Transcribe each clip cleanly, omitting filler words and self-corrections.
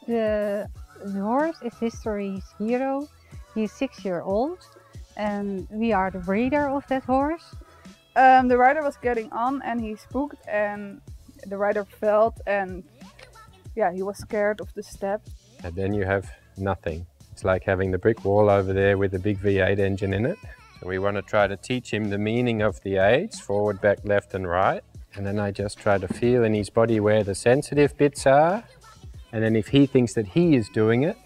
The horse is history's hero. He's 6 years old, and we are the breeder of that horse. The rider was getting on and he spooked, and the rider felt, and yeah, he was scared of the step. And then you have nothing. It's like having the brick wall over there with a big V8 engine in it. So we want to try to teach him the meaning of the aids, forward, back, left and right. And then I just try to feel in his body where the sensitive bits are. And then if he thinks that he is doing it,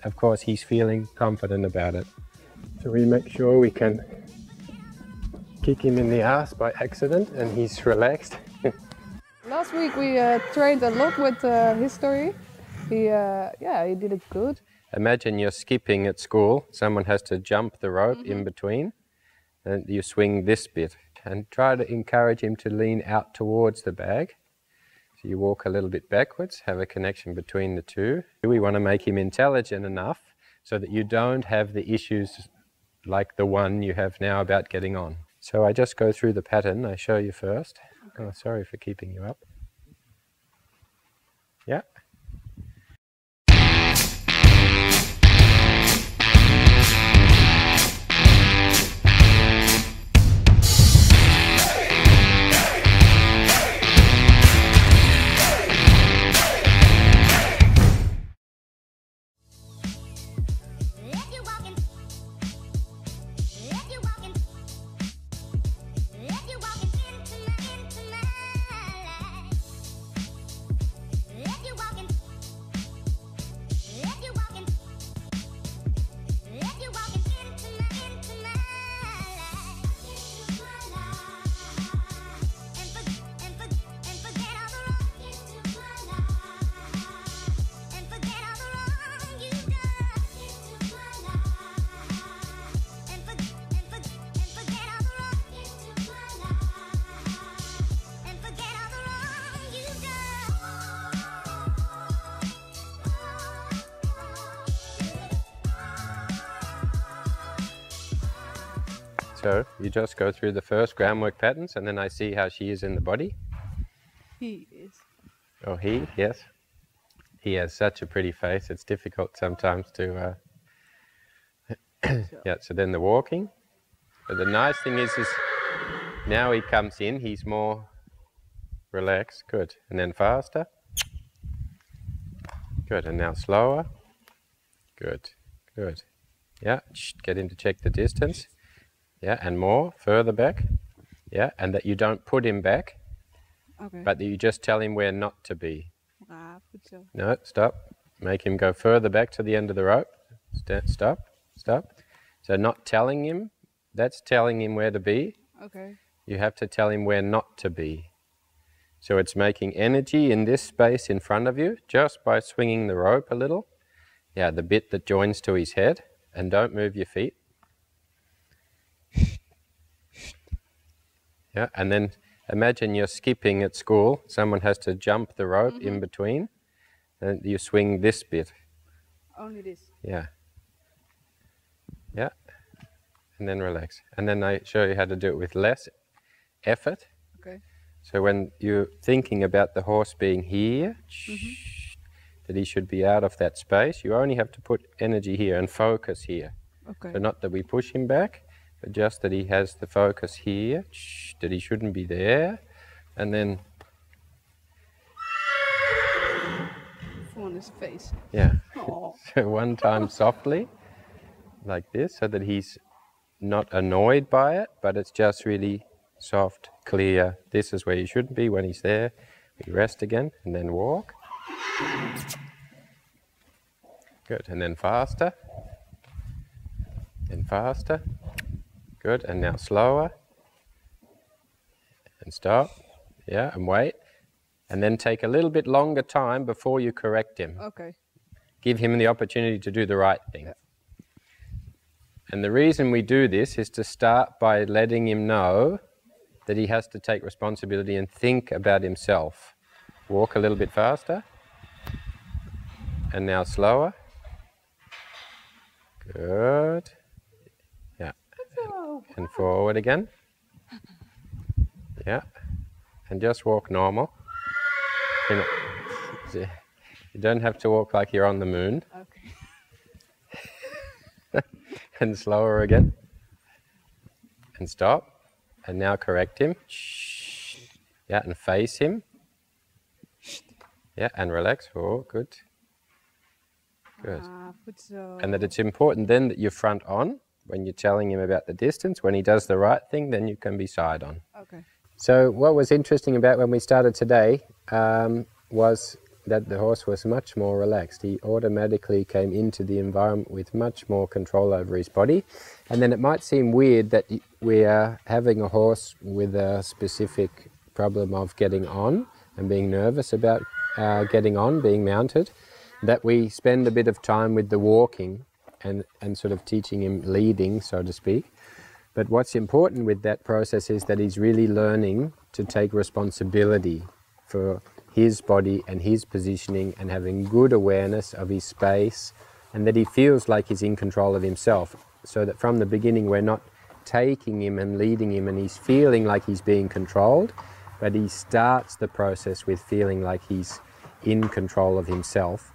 of course he's feeling confident about it. So we make sure we can kick him in the ass by accident and he's relaxed. Last week we trained a lot with history. He did it good. Imagine you're skipping at school. Someone has to jump the rope in between and you swing this bit. And try to encourage him to lean out towards the bag. So you walk a little bit backwards, have a connection between the two. We want to make him intelligent enough so that you don't have the issues like the one you have now about getting on. So I just go through the pattern. I show you first. Okay. Oh, sorry for keeping you up. Yeah. So you just go through the first groundwork patterns and then I see how she is in the body. He is. Oh, he, yes. He has such a pretty face, it's difficult sometimes to... Yeah, so then the walking. But the nice thing is now he comes in, he's more relaxed. Good. And then faster. Good. And now slower. Good. Good. Yeah, get him to check the distance. Yeah, and more, further back. Yeah, and that you don't put him back, okay, but that you just tell him where not to be. No, stop. Make him go further back to the end of the rope. Stop, stop. So not telling him, that's telling him where to be. Okay. You have to tell him where not to be. So it's making energy in this space in front of you just by swinging the rope a little. Yeah, the bit that joins to his head, and don't move your feet. Yeah, and then imagine you're skipping at school. Someone has to jump the rope in between, and you swing this bit. Only this? Yeah. Yeah. And then relax. And then I show you how to do it with less effort. Okay. So when you're thinking about the horse being here, that he should be out of that space, you only have to put energy here and focus here. Okay. So not that we push him back, but just that he has the focus here, that he shouldn't be there, and then... On his face. Yeah. So one time softly, like this, so that he's not annoyed by it, but it's just really soft, clear. This is where he shouldn't be when he's there. We rest again, and then walk. Good, and then faster. And faster. Good, and now slower. And stop. Yeah, and wait. And then take a little bit longer time before you correct him. Okay. Give him the opportunity to do the right thing. Yeah. And the reason we do this is to start by letting him know that he has to take responsibility and think about himself. Walk a little bit faster. And now slower. Good. Yeah. And forward again. Yeah. And just walk normal. You don't have to walk like you're on the moon. Okay. And slower again. And stop. And now correct him. Yeah, and face him. Yeah, and relax. Oh, good. Good. Goed zo. And that it's important then that you're front on when you're telling him about the distance. When he does the right thing, then you can be side on. Okay. So what was interesting about when we started today was that the horse was much more relaxed. He automatically came into the environment with much more control over his body. And then it might seem weird that we are having a horse with a specific problem of getting on and being nervous about getting on, being mounted, that we spend a bit of time with the walking and sort of teaching him leading, so to speak. But what's important with that process is that he's really learning to take responsibility for his body and his positioning and having good awareness of his space, and that he feels like he's in control of himself. So that from the beginning we're not taking him and leading him and he's feeling like he's being controlled, but he starts the process with feeling like he's in control of himself.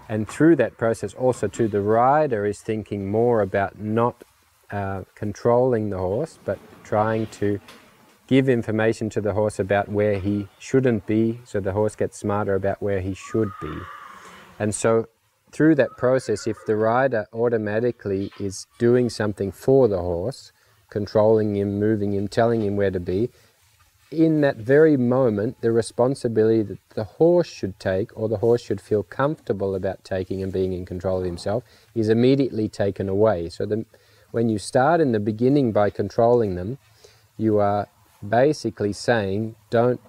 And through that process also too, the rider is thinking more about not controlling the horse, but trying to give information to the horse about where he shouldn't be, so the horse gets smarter about where he should be. And so through that process, if the rider automatically is doing something for the horse, controlling him, moving him, telling him where to be, in that very moment, the responsibility that the horse should take, or the horse should feel comfortable about taking and being in control of himself, is immediately taken away. So when you start in the beginning by controlling them, you are basically saying, don't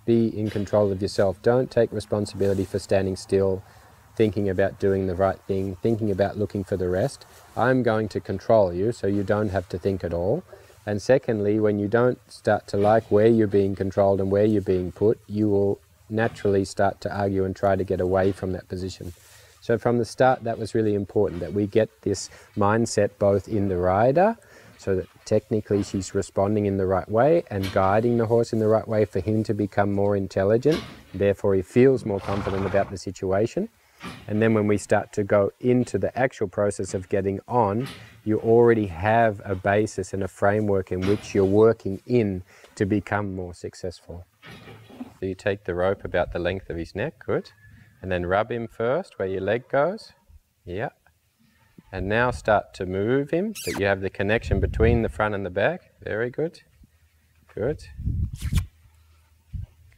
be in control of yourself. Don't take responsibility for standing still, thinking about doing the right thing, thinking about looking for the rest. I'm going to control you so you don't have to think at all. And secondly, when you don't start to like where you're being controlled and where you're being put, you will naturally start to argue and try to get away from that position. So from the start, that was really important, that we get this mindset both in the rider, so that technically she's responding in the right way and guiding the horse in the right way for him to become more intelligent. Therefore, he feels more confident about the situation. And then when we start to go into the actual process of getting on, you already have a basis and a framework in which you're working in to become more successful. So you take the rope about the length of his neck, good. And then rub him first where your leg goes. Yeah. And now start to move him, that you have the connection between the front and the back. Very good. Good.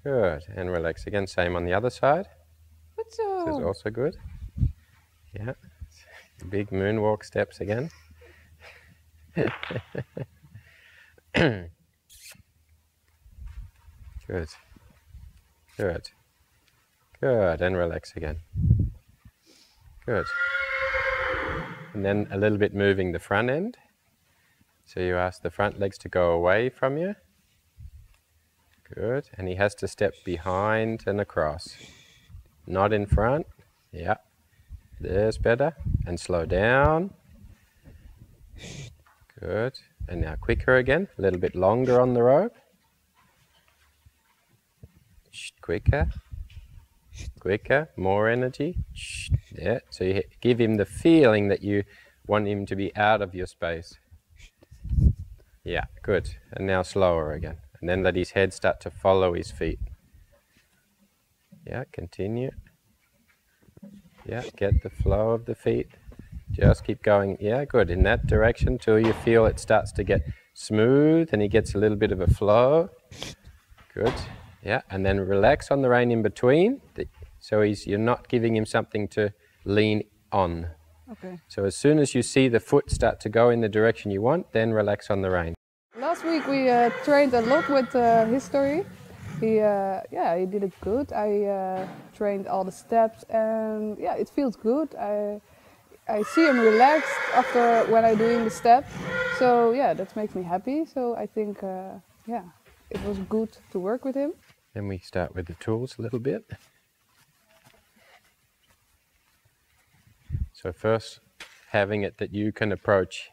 Good. And relax again. Same on the other side. This is also good. Yeah. Big moonwalk steps again. Good. Good. Good. And relax again. Good. And then a little bit moving the front end. So you ask the front legs to go away from you. Good. And he has to step behind and across. Not in front. Yeah. There's better. And slow down. Good. And now quicker again. A little bit longer on the rope. Quicker. Quicker. More energy. Yeah. So you give him the feeling that you want him to be out of your space. Yeah. Good. And now slower again. And then let his head start to follow his feet. Yeah. Continue. Yeah. Get the flow of the feet. Just keep going. Yeah. Good. In that direction till you feel it starts to get smooth and he gets a little bit of a flow. Good. Yeah. And then relax on the rein in between. So you're not giving him something to lean on. Okay. So as soon as you see the foot start to go in the direction you want, then relax on the rein. Last week we trained a lot with history. He did it good. I trained all the steps and yeah, it feels good. I see him relaxed after when I'm doing the step. So yeah, that makes me happy. So I think it was good to work with him. Then we start with the tools a little bit. So first, having it that you can approach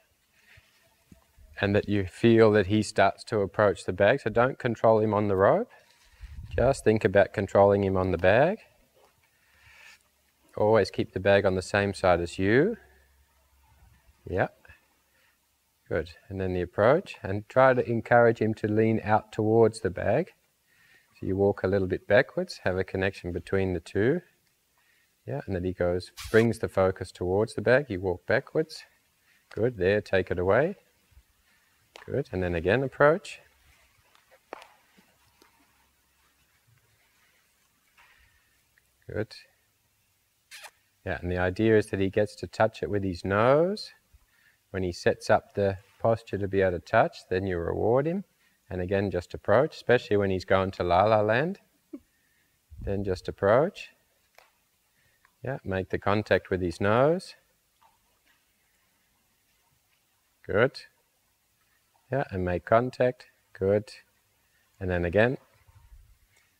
and that you feel that he starts to approach the bag. So don't control him on the rope. Just think about controlling him on the bag. always keep the bag on the same side as you. Yeah. Good. And then the approach, and try to encourage him to lean out towards the bag. So you walk a little bit backwards, have a connection between the two. Yeah, and then he goes, brings the focus towards the bag, you walk backwards. Good, there, take it away. Good, and then again approach. Good. Yeah, and the idea is that he gets to touch it with his nose. When he sets up the posture to be able to touch, then you reward him. And again, just approach, especially when he's going to La La Land. Then just approach. Yeah, make the contact with his nose. Good. Yeah, and make contact. Good. And then again.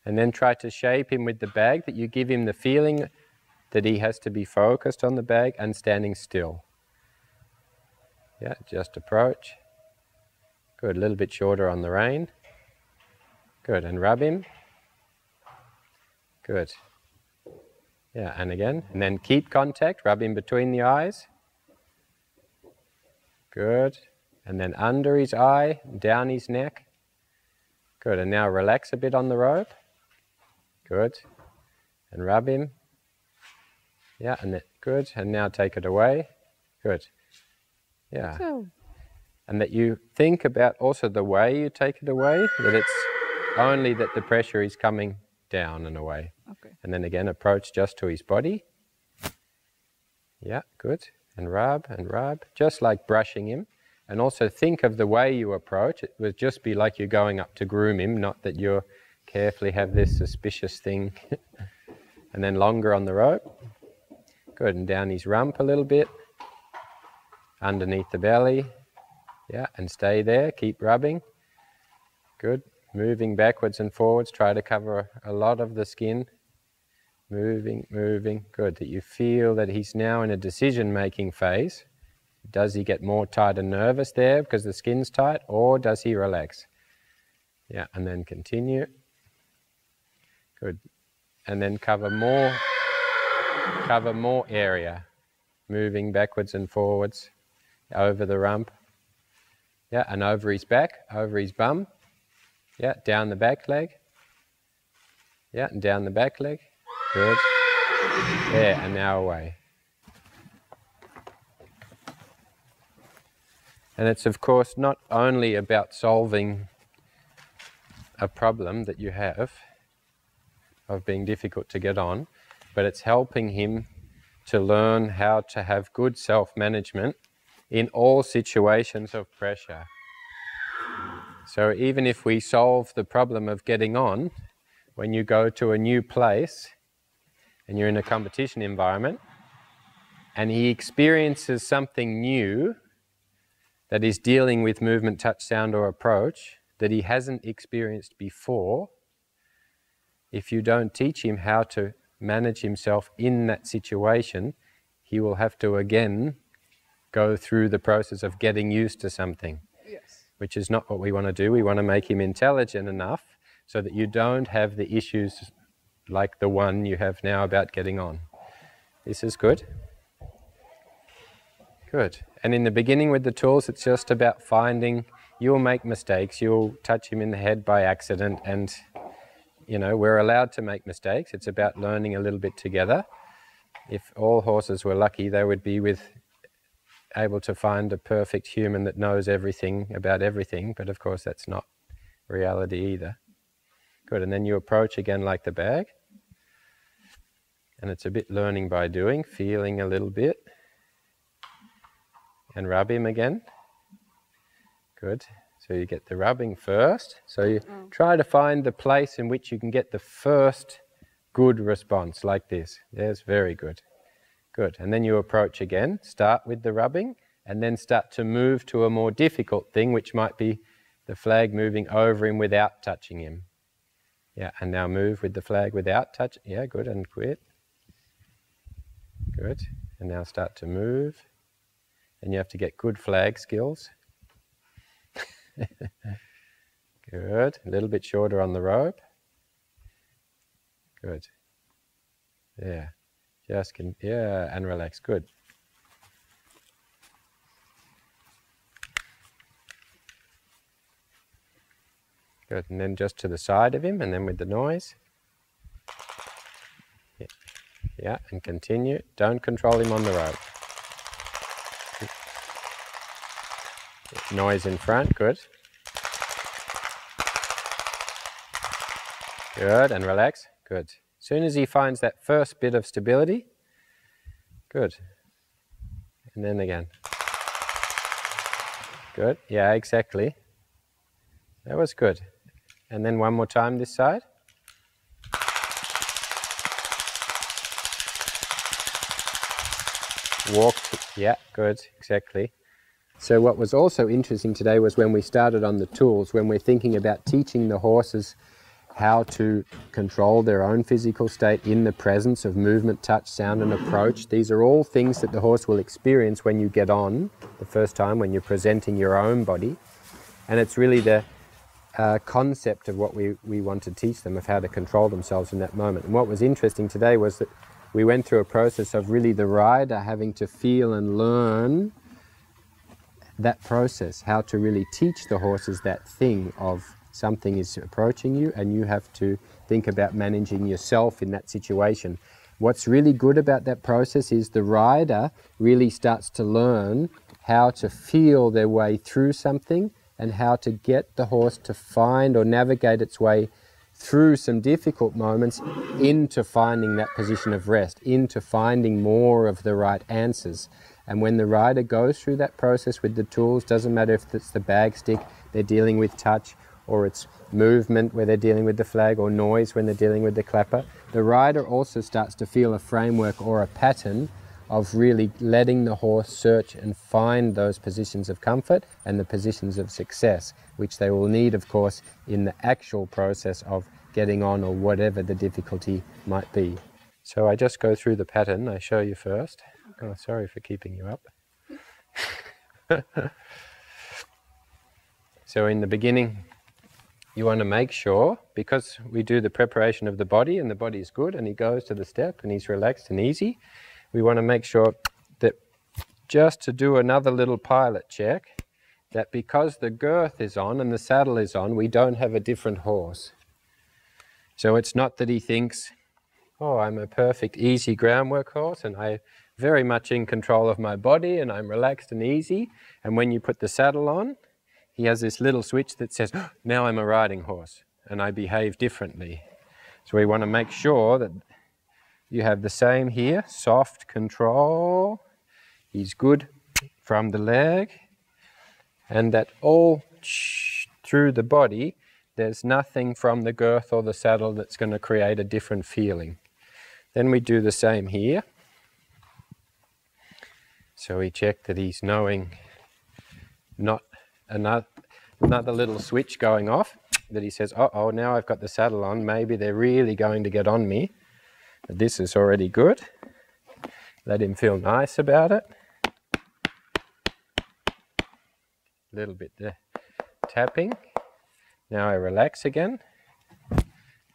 And then try to shape him with the bag, that you give him the feeling that he has to be focused on the bag and standing still. Yeah, just approach. Good, a little bit shorter on the rein. Good, and rub him. Good. Yeah, and again, and then keep contact, rub him between the eyes. Good, and then under his eye, down his neck. Good, and now relax a bit on the rope. Good, and rub him. Yeah, and then, good, and now take it away. Good. Yeah. So. And that you think about also the way you take it away, that it's only that the pressure is coming down and away. Okay. And then again, approach just to his body. Yeah, good. And rub, just like brushing him. And also think of the way you approach. It would just be like you're going up to groom him, not that you're carefully have this suspicious thing. And then longer on the rope. Good, and down his rump a little bit. Underneath the belly. Yeah, and stay there, keep rubbing. Good, moving backwards and forwards, try to cover a lot of the skin. Moving, good, that you feel that he's now in a decision-making phase. Does he get more tight and nervous there because the skin's tight, or does he relax? Yeah, and then continue. Good, and then cover more area. Moving backwards and forwards, over the rump. Yeah, and over his back, over his bum. Yeah, down the back leg. Yeah, and down the back leg. Good. There, and now away. And it's, of course, not only about solving a problem that you have of being difficult to get on, but it's helping him to learn how to have good self-management in all situations of pressure. So even if we solve the problem of getting on, when you go to a new place and you're in a competition environment and he experiences something new that is dealing with movement, touch, sound or approach that he hasn't experienced before, if you don't teach him how to manage himself in that situation, he will have to again go through the process of getting used to something. Yes. Which is not what we want to do. We want to make him intelligent enough so that you don't have the issues like the one you have now about getting on. This is good. Good. And in the beginning with the tools, it's just about finding, you'll make mistakes, you'll touch him in the head by accident, and you know, we're allowed to make mistakes. It's about learning a little bit together. If all horses were lucky, they would be able to find a perfect human that knows everything about everything, but of course that's not reality either. Good, and then you approach again like the bag. And it's a bit learning by doing, feeling a little bit. And rub him again. Good, so you get the rubbing first. So you try to find the place in which you can get the first good response, like this. There's very good. Good, and then you approach again, start with the rubbing, and then start to move to a more difficult thing, which might be the flag moving over him without touching him. Yeah, and now move with the flag without touch. Yeah, good, and quit. Good, and now start to move. And you have to get good flag skills. Good, a little bit shorter on the rope. Good. Yeah. Just can, yeah, and relax. Good. Good. And then just to the side of him, and then with the noise. Yeah, yeah, and continue. Don't control him on the rope. Noise in front. Good. Good, and relax. Good. As soon as he finds that first bit of stability, good. And then again. Good. Yeah, exactly. That was good. And then one more time this side. Walk. Yeah, good. Exactly. So what was also interesting today was when we started on the tools, when we're thinking about teaching the horses how to control their own physical state in the presence of movement, touch, sound and approach. These are all things that the horse will experience when you get on the first time, when you're presenting your own body. And it's really the concept of what we want to teach them, of how to control themselves in that moment. And what was interesting today was that we went through a process of really the rider having to feel and learn that process, how to really teach the horses that thing of something is approaching you and you have to think about managing yourself in that situation. What's really good about that process is the rider really starts to learn how to feel their way through something and how to get the horse to find or navigate its way through some difficult moments into finding that position of rest, into finding more of the right answers. And when the rider goes through that process with the tools, doesn't matter if it's the bag stick, they're dealing with touch, or it's movement where they're dealing with the flag, or noise when they're dealing with the clapper, the rider also starts to feel a framework or a pattern of really letting the horse search and find those positions of comfort and the positions of success, which they will need, of course, in the actual process of getting on or whatever the difficulty might be. So I just go through the pattern. I show you first. Oh, sorry for keeping you up. So in the beginning, you want to make sure, because we do the preparation of the body and the body is good and he goes to the step and he's relaxed and easy, we want to make sure that just to do another little pilot check, that because the girth is on and the saddle is on, we don't have a different horse. So it's not that he thinks, oh, I'm a perfect easy groundwork horse and I'm very much in control of my body and I'm relaxed and easy. And when you put the saddle on, he has this little switch that says, oh, now I'm a riding horse and I behave differently. So we want to make sure that you have the same here, soft control. He's good from the leg. And that all through the body, there's nothing from the girth or the saddle that's going to create a different feeling. Then we do the same here. So we check that he's knowing not another little switch going off, that he says, oh, now I've got the saddle on, maybe they're really going to get on me. But this is already good. Let him feel nice about it. A little bit there. Tapping. Now I relax again.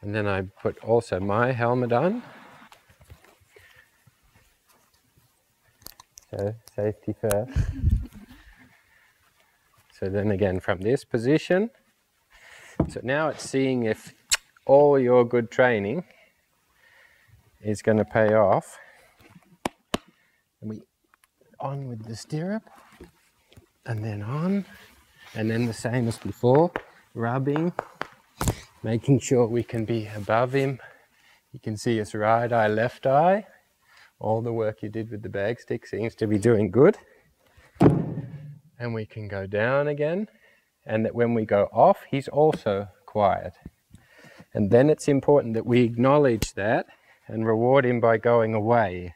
And then I put also my helmet on. So safety first. So then again from this position. So now it's seeing if all your good training is going to pay off. And we on with the stirrup. And then on. And then the same as before. Rubbing. Making sure we can be above him. You can see his right eye, left eye. All the work you did with the bag stick seems to be doing good. And we can go down again. And that when we go off, he's also quiet. And then it's important that we acknowledge that and reward him by going away.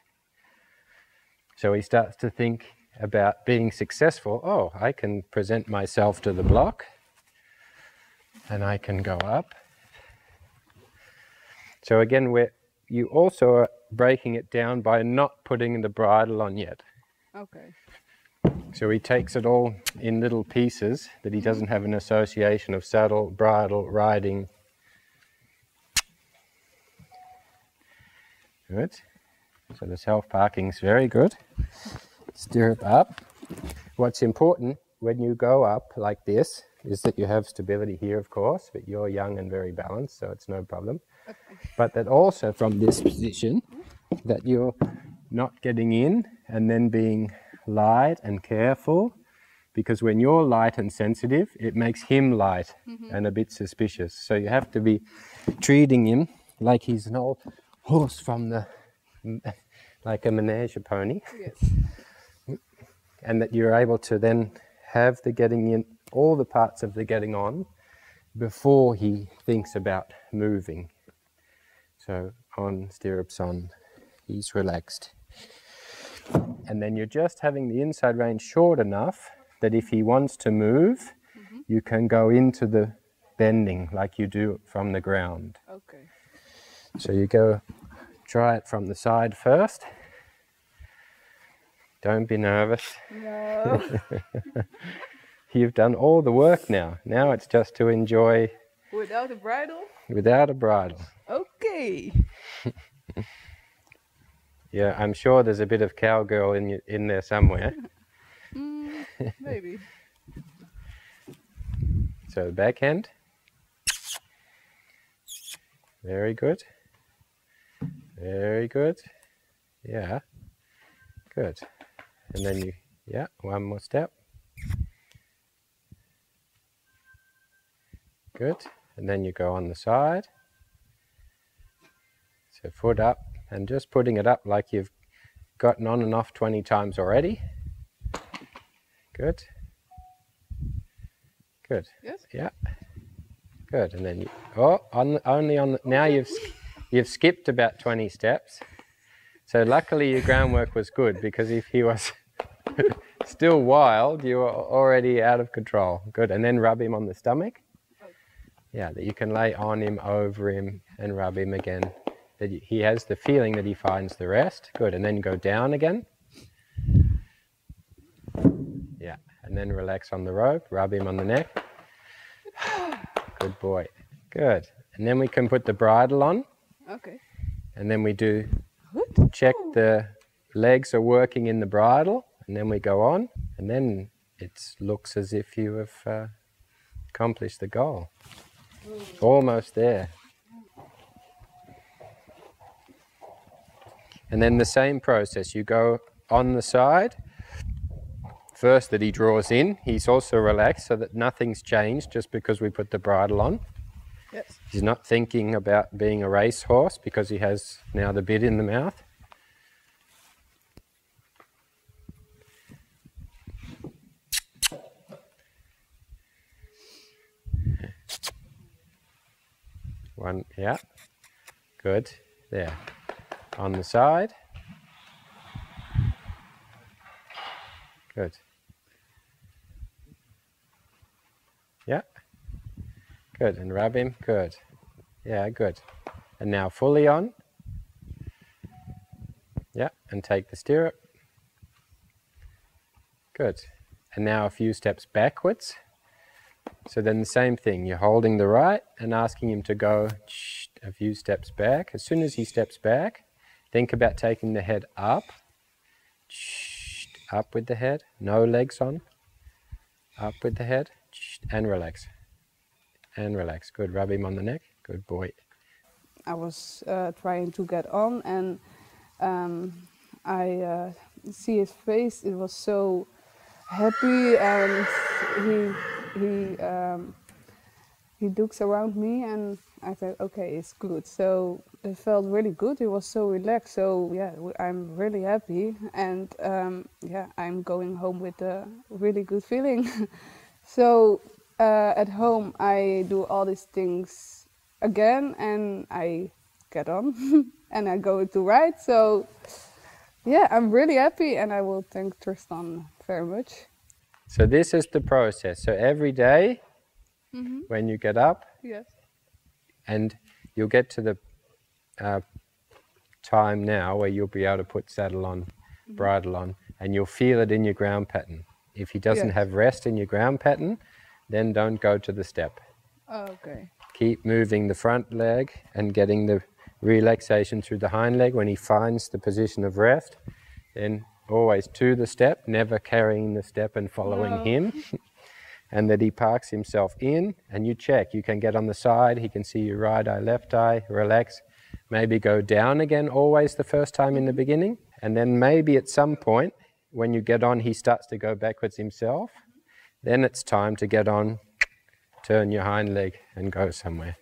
So he starts to think about being successful. Oh, I can present myself to the block. And I can go up. So again, you also are breaking it down by not putting the bridle on yet. Okay. So he takes it all in little pieces, that he doesn't have an association of saddle, bridle, riding. Good. So the self-parking is very good. Stirrup up. What's important when you go up like this is that you have stability here, of course, but you're young and very balanced, so it's no problem. Okay. But that also from this position, that you're not getting in and then being light and careful, because when you're light and sensitive, it makes him light and a bit suspicious. So you have to be treating him like he's an old horse from the, like a menage pony. Yes. And that you're able to then have the getting in, all the parts of the getting on, before he thinks about moving. So on, stirrups on, he's relaxed. And then you're just having the inside range short enough that if he wants to move, you can go into the bending like you do from the ground. Okay. So you go, try it from the side first. Don't be nervous. No. You've done all the work now. Now it's just to enjoy Without a bridle? without a bridle. Okay. Yeah, I'm sure there's a bit of cowgirl in there somewhere. Maybe. So backhand. Very good. Very good. Yeah. Good. And then you, yeah, one more step. Good. And then you go on the side. So foot up and just putting it up like you've gotten on and off 20 times already. Good. Good. Yes? Yeah. Good. And then you, oh, only on the, now you've skipped about 20 steps. So luckily your groundwork was good, because if he was still wild, you were already out of control. Good. And then rub him on the stomach. Yeah, that you can lay on him, over him, and rub him again. That he has the feeling that he finds the rest. Good. And then go down again. Yeah. And then relax on the rope, rub him on the neck. Good boy. Good. And then we can put the bridle on. Okay. And then we do check the legs are working in the bridle. And then we go on. And then it looks as if you have accomplished the goal. Almost there. And then the same process. You go on the side. First that he draws in. He's also relaxed so that nothing's changed just because we put the bridle on. Yes. He's not thinking about being a racehorse because he has now the bit in the mouth. One, yeah. Good. There. On the side. Good. Yeah. Good. And rub him. Good. Yeah, good. And now fully on. Yeah. And take the stirrup. Good. And now a few steps backwards. So then the same thing. You're holding the right and asking him to go a few steps back. As soon as he steps back, think about taking the head up. Up with the head. No legs on. Up with the head. And relax. And relax. Good. Rub him on the neck. Good boy. I was trying to get on, and I see his face. It was so happy, and he looks around me, and I thought, okay, it's good. So it felt really good. It was so relaxed. So yeah, I'm really happy, and yeah, I'm going home with a really good feeling. So at home, I do all these things again, and I get on, and I go to ride. So yeah, I'm really happy, and I will thank Tristan very much. So this is the process. So every day when you get up, Yes. and you'll get to the time now where you'll be able to put saddle on, bridle on, and you'll feel it in your ground pattern. If he doesn't Yes. have rest in your ground pattern, then don't go to the step. Okay. Keep moving the front leg and getting the relaxation through the hind leg when he finds the position of rest. Then always to the step, never carrying the step and following him. And that he parks himself in, and you check. You can get on the side, he can see your right eye, left eye, relax. Maybe go down again always the first time in the beginning. And then maybe at some point, when you get on, he starts to go backwards himself. Then it's time to get on, turn your hind leg and go somewhere.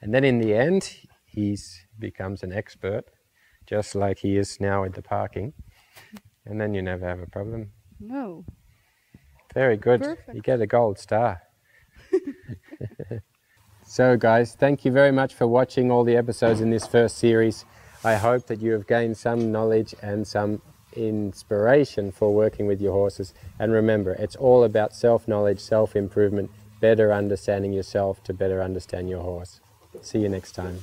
And then in the end, he becomes an expert, just like he is now with the parking. And then you never have a problem. No. Very good. Perfect. You get a gold star. So guys, thank you very much for watching all the episodes in this first series. I hope that you have gained some knowledge and some inspiration for working with your horses. And remember, it's all about self-knowledge, self-improvement, better understanding yourself to better understand your horse. See you next time.